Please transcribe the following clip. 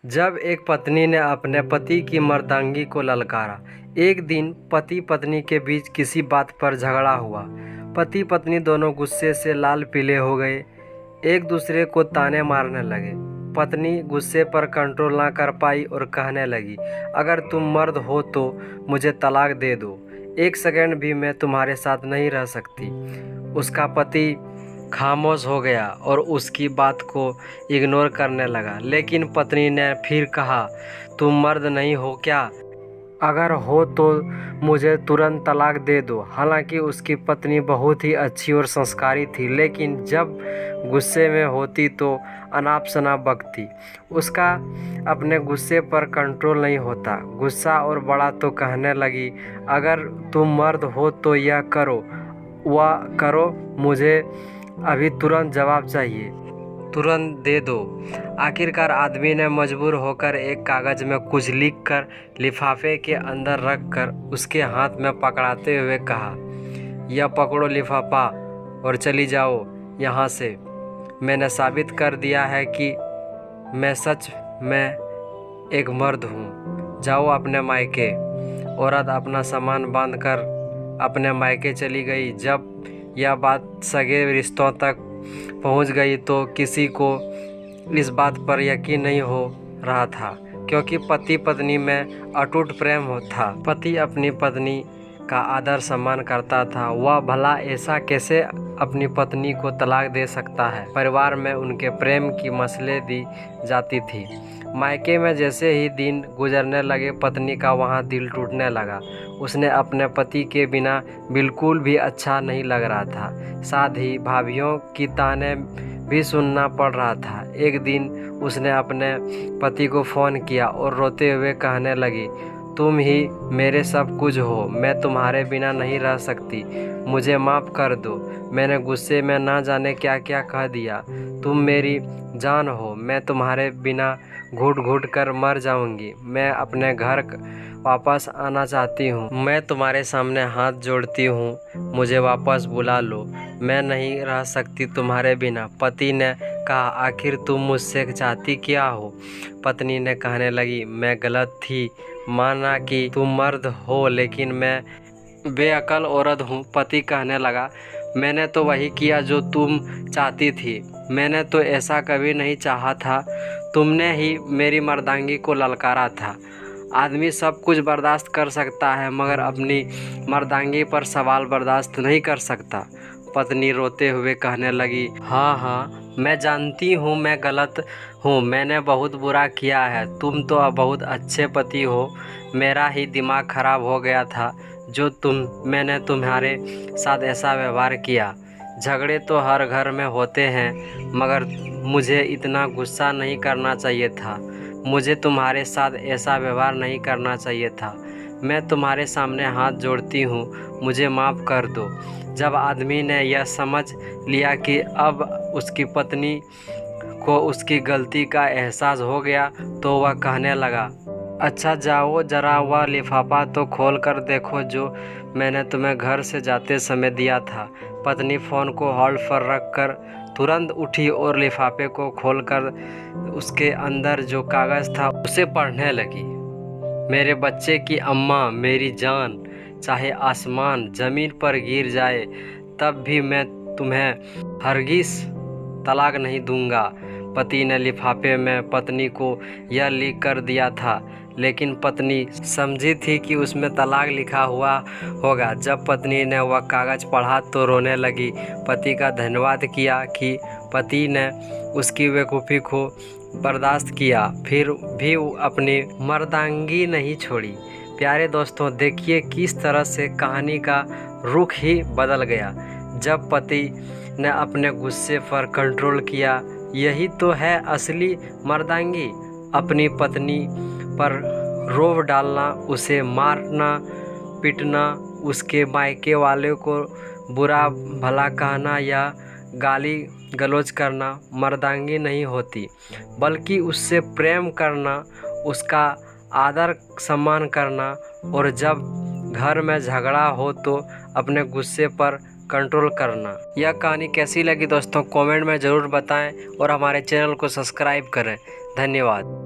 जब एक पत्नी ने अपने पति की मर्दांगी को ललकारा। एक दिन पति पत्नी के बीच किसी बात पर झगड़ा हुआ। पति पत्नी दोनों गुस्से से लाल पीले हो गए, एक दूसरे को ताने मारने लगे। पत्नी गुस्से पर कंट्रोल ना कर पाई और कहने लगी, अगर तुम मर्द हो तो मुझे तलाक दे दो, एक सेकंड भी मैं तुम्हारे साथ नहीं रह सकती। उसका पति खामोश हो गया और उसकी बात को इग्नोर करने लगा। लेकिन पत्नी ने फिर कहा, तुम मर्द नहीं हो क्या? अगर हो तो मुझे तुरंत तलाक दे दो। हालांकि उसकी पत्नी बहुत ही अच्छी और संस्कारी थी, लेकिन जब गुस्से में होती तो अनाप शनाप बकती। उसका अपने गुस्से पर कंट्रोल नहीं होता। गुस्सा और बड़ा तो कहने लगी, अगर तुम मर्द हो तो यह करो, वह करो, मुझे अभी तुरंत जवाब चाहिए, तुरंत दे दो। आखिरकार आदमी ने मजबूर होकर एक कागज़ में कुछ लिखकर लिफाफे के अंदर रखकर उसके हाथ में पकड़ाते हुए कहा, यह पकड़ो लिफाफा और चली जाओ यहाँ से। मैंने साबित कर दिया है कि मैं सच में एक मर्द हूँ। जाओ अपने मायके। औरत अपना सामान बांधकर अपने मायके चली गई। जब यह बात सगे रिश्तों तक पहुंच गई तो किसी को इस बात पर यकीन नहीं हो रहा था, क्योंकि पति पत्नी में अटूट प्रेम था। पति अपनी पत्नी का आदर सम्मान करता था। वह भला ऐसा कैसे अपनी पत्नी को तलाक दे सकता है? परिवार में उनके प्रेम की मसले दी जाती थी। मायके में जैसे ही दिन गुजरने लगे, पत्नी का वहाँ दिल टूटने लगा। उसने अपने पति के बिना बिल्कुल भी अच्छा नहीं लग रहा था। साथ ही भाभीियों की ताने भी सुनना पड़ रहा था। एक दिन उसने अपने पति को फ़ोन किया और रोते हुए कहने लगी, तुम ही मेरे सब कुछ हो, मैं तुम्हारे बिना नहीं रह सकती, मुझे माफ़ कर दो। मैंने गुस्से में ना जाने क्या क्या कह दिया। तुम मेरी जान हो, मैं तुम्हारे बिना घुट घुट कर मर जाऊंगी। मैं अपने घर वापस आना चाहती हूँ। मैं तुम्हारे सामने हाथ जोड़ती हूँ, मुझे वापस बुला लो। मैं नहीं रह सकती तुम्हारे बिना। पति ने कहा, आखिर तुम मुझसे चाहती क्या हो? पत्नी ने कहने लगी, मैं गलत थी, माना कि तुम मर्द हो, लेकिन मैं बेअकल औरत हूँ। पति कहने लगा, मैंने तो वही किया जो तुम चाहती थी। मैंने तो ऐसा कभी नहीं चाहा था। तुमने ही मेरी मर्दांगी को ललकारा था। आदमी सब कुछ बर्दाश्त कर सकता है, मगर अपनी मर्दांगी पर सवाल बर्दाश्त नहीं कर सकता। पत्नी रोते हुए कहने लगी, हाँ, मैं जानती हूँ मैं गलत हूँ, मैंने बहुत बुरा किया है। तुम तो अब बहुत अच्छे पति हो। मेरा ही दिमाग खराब हो गया था जो मैंने तुम्हारे साथ ऐसा व्यवहार किया। झगड़े तो हर घर में होते हैं, मगर मुझे इतना गुस्सा नहीं करना चाहिए था। मुझे तुम्हारे साथ ऐसा व्यवहार नहीं करना चाहिए था। मैं तुम्हारे सामने हाथ जोड़ती हूँ, मुझे माफ़ कर दो। जब आदमी ने यह समझ लिया कि अब उसकी पत्नी को उसकी गलती का एहसास हो गया, तो वह कहने लगा, अच्छा जाओ, ज़रा वह लिफाफा तो खोल कर देखो जो मैंने तुम्हें घर से जाते समय दिया था। पत्नी फ़ोन को होल्ड पर रखकर तुरंत उठी और लिफाफे को खोलकर उसके अंदर जो कागज़ था उसे पढ़ने लगी। मेरे बच्चे की अम्मा, मेरी जान, चाहे आसमान ज़मीन पर गिर जाए तब भी मैं तुम्हें हरगिज़ तलाक नहीं दूंगा। पति ने लिफाफे में पत्नी को यह लिख कर दिया था, लेकिन पत्नी समझी थी कि उसमें तलाक लिखा हुआ होगा। जब पत्नी ने वह कागज़ पढ़ा तो रोने लगी। पति का धन्यवाद किया कि पति ने उसकी बेवकूफ़ी को बर्दाश्त किया, फिर भी अपनी मर्दांगी नहीं छोड़ी। प्यारे दोस्तों, देखिए किस तरह से कहानी का रुख ही बदल गया जब पति ने अपने गुस्से पर कंट्रोल किया। यही तो है असली मर्दांगी, अपनी पत्नी पर रोब डालना, उसे मारना पीटना, उसके मायके वाले को बुरा भला कहना या गाली गलौज करना मर्दांगी नहीं होती, बल्कि उससे प्रेम करना, उसका आदर सम्मान करना, और जब घर में झगड़ा हो तो अपने गुस्से पर कंट्रोल करना। यह कहानी कैसी लगी दोस्तों, कमेंट में ज़रूर बताएं और हमारे चैनल को सब्सक्राइब करें। धन्यवाद।